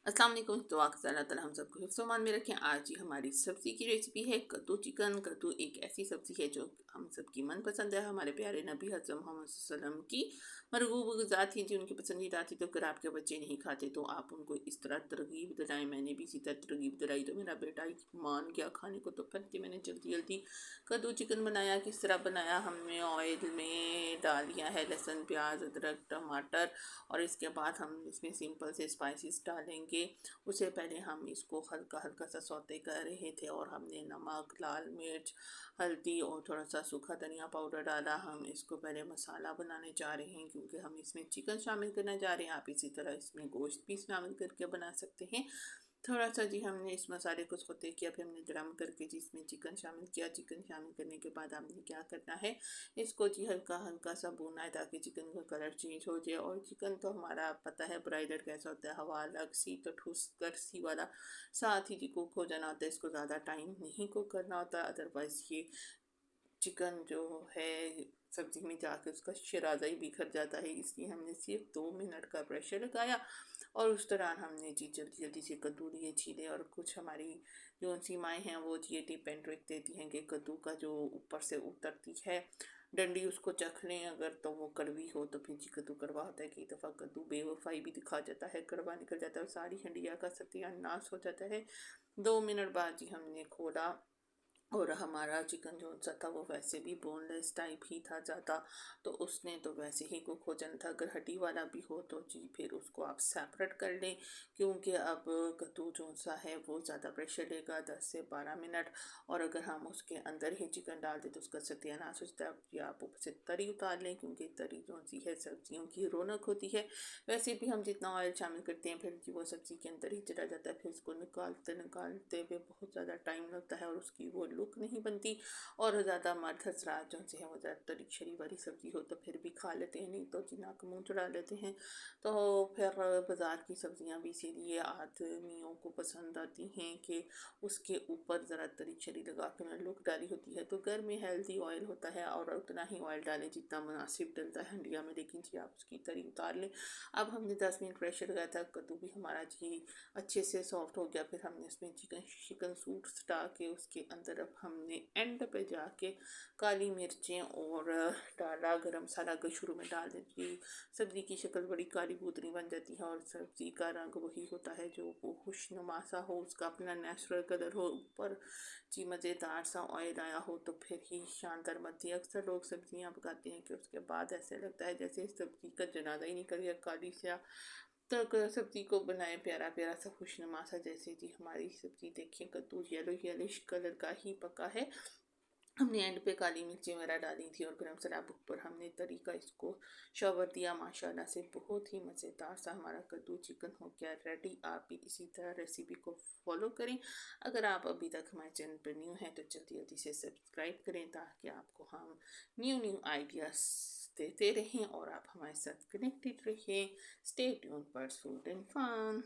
अस्सलाम वालेकुम। तो आकर अल्लाह ताला हम सबको हिफ्ज़ अमान में रखें। आज ही हमारी सब्ज़ी की रेसिपी है कद्दू चिकन। कद्दू एक ऐसी सब्ज़ी है जो हम सबकी मनपसंद है। हमारे प्यारे नबी हज़रत मोहम्मद सल्लल्लाहु अलैहि वसल्लम की मरगूब ग़िज़ा थी जी, उनकी पसंदीदा थी। तो अगर आपके बच्चे नहीं खाते तो आप उनको इस तरह तरगीब दिलाएं। मैंने भी इसी तरह तरगीब दिलाई तो मेरा बेटा मान गया खाने को। तो फिर मैंने जल्दी जल्दी कद्दू चिकन बनाया। किस तरह बनाया, हमने ऑयल में डाल दिया है लहसुन प्याज अदरक टमाटर, और इसके बाद हम इसमें सिंपल से स्पाइसेस डालेंगे। उससे पहले हम इसको हल्का हल्का सा सौते कर रहे थे और हमने नमक लाल मिर्च हल्दी और थोड़ा सा सूखा धनिया पाउडर डाला। हम इसको पहले मसाला बनाने जा रहे हैं क्योंकि हम इसमें चिकन शामिल करने जा रहे हैं। आप इसी तरह इसमें गोश्त भी शामिल करके बना सकते हैं। थोड़ा सा जी हमने इस मसाले को सौते किया, फिर हमने गरम करके जी इसमें चिकन शामिल किया। चिकन शामिल करने के बाद हमने क्या करना है, इसको जी हल्का हल्का सा भूनना है ताकि चिकन का कलर चेंज हो जाए। और चिकन तो हमारा पता है ब्राइडर कैसा होता है, हवा अलग सी तो ठूस करसी वाला, साथ ही जी कुक हो जाना होता है। इसको ज़्यादा टाइम नहीं कुक करना होता, अदरवाइज़ ये चिकन जो है सब्ज़ी में जाकर उसका शराज़ा ही बिखर जाता है। इसलिए हमने सिर्फ 2 मिनट का प्रेशर लगाया और उस दौरान हमने जी जल्दी जल्दी से कद्दू लिए छीले। और कुछ हमारी जो सीमाएँ हैं वो ये टिप एंड ट्रिक देती हैं कि कद्दू का जो ऊपर से उतरती है डंडी उसको चख लें, अगर तो वो कड़वी हो तो फिर जी कद्दू कड़वा होता है। कई दफ़ा कद्दू बेवफाई भी दिखा जाता है, कड़वा निकल जाता है और सारी हंडिया का सत्यानाश हो जाता है। 2 मिनट बाद जी हमने खोला और हमारा चिकन जो सा था वो वैसे भी बोनलेस टाइप ही था ज़्यादा, तो उसने तो वैसे ही कुक हो जाना था। अगर हड्डी वाला भी हो तो जी फिर उसको आप सेपरेट कर लें, क्योंकि अब कद्दू जो सा है वो ज़्यादा प्रेशर लेगा 10 से 12 मिनट। और अगर हम उसके अंदर ही चिकन डाल दें तो उसका सत्यानाश हो जाता है। या आप ऊपर से तरी उतार लें, क्योंकि तरी जो सी है सब्जियों की रौनक होती है। वैसे भी हम जितना ऑयल शामिल करते हैं फिर जी वो सब्ज़ी के अंदर ही चला जाता है, फिर उसको निकालते निकालते हुए बहुत ज़्यादा टाइम लगता है और उसकी वो लुक नहीं बनती। और ज़्यादा मर्द हजरात जो से हैं वो ज़्यादा तरी छरी वाली सब्ज़ी हो तो फिर भी खा लेते हैं, नहीं तो जी नाक मुँह चढ़ा लेते हैं। तो फिर बाज़ार की सब्ज़ियाँ भी इसीलिए आदमियों को पसंद आती हैं कि उसके ऊपर ज़रा तरी छरी लगा के ना लुक डाली होती है। तो घर में हेल्दी ऑयल होता है और उतना ही ऑयल डालें जितना मुनासिब डलता है हंडिया में, लेकिन जी आप उसकी तरी उतार लें। अब हमने 10 मिनट प्रेशर लगाया था, कद्दू भी हमारा जी अच्छे से सॉफ्ट हो गया। फिर हमने उसमें चिकन चिकन सूट्स डाल के उसके अंदर अब हमने एंड पे जाके काली मिर्चें और डाला गरम मसाला। अगर शुरू में डाल देती सब्ज़ी की शक्ल बड़ी काली बूदनी बन जाती है और सब्ज़ी का रंग वही होता है जो वो खुशनुमा सा हो, उसका अपना नेचुरल कलर हो, ऊपर जी मज़ेदार सा ऑयल आया हो तो फिर ही शानदार बनती है। अक्सर लोग सब्ज़ियाँ पकाते हैं कि उसके बाद ऐसे लगता है जैसे सब्ज़ी का जनाजा ही निकल गया, काली सा। तो सब्ज़ी को बनाए प्यारा प्यारा सा खुशनुमा सा, जैसे जी हमारी सब्ज़ी देखिए कद्दू येलो येलिश कलर का ही पका है। हमने एंड पे काली मिर्ची वगैरह डाली थी और गरम मसाला ऊपर हमने तरी का इसको शॉवर दिया। माशाल्लाह से बहुत ही मज़ेदार सा हमारा कद्दू चिकन हो गया रेडी। आप भी इसी तरह रेसिपी को फॉलो करें। अगर आप अभी तक हमारे चैनल पर न्यू हैं तो जल्दी जल्दी से सब्सक्राइब करें ताकि आपको हम न्यू न्यू आइडियाज़ देते रहें और आप हमारे साथ कनेक्टेड रहें। Stay tune for food and fun.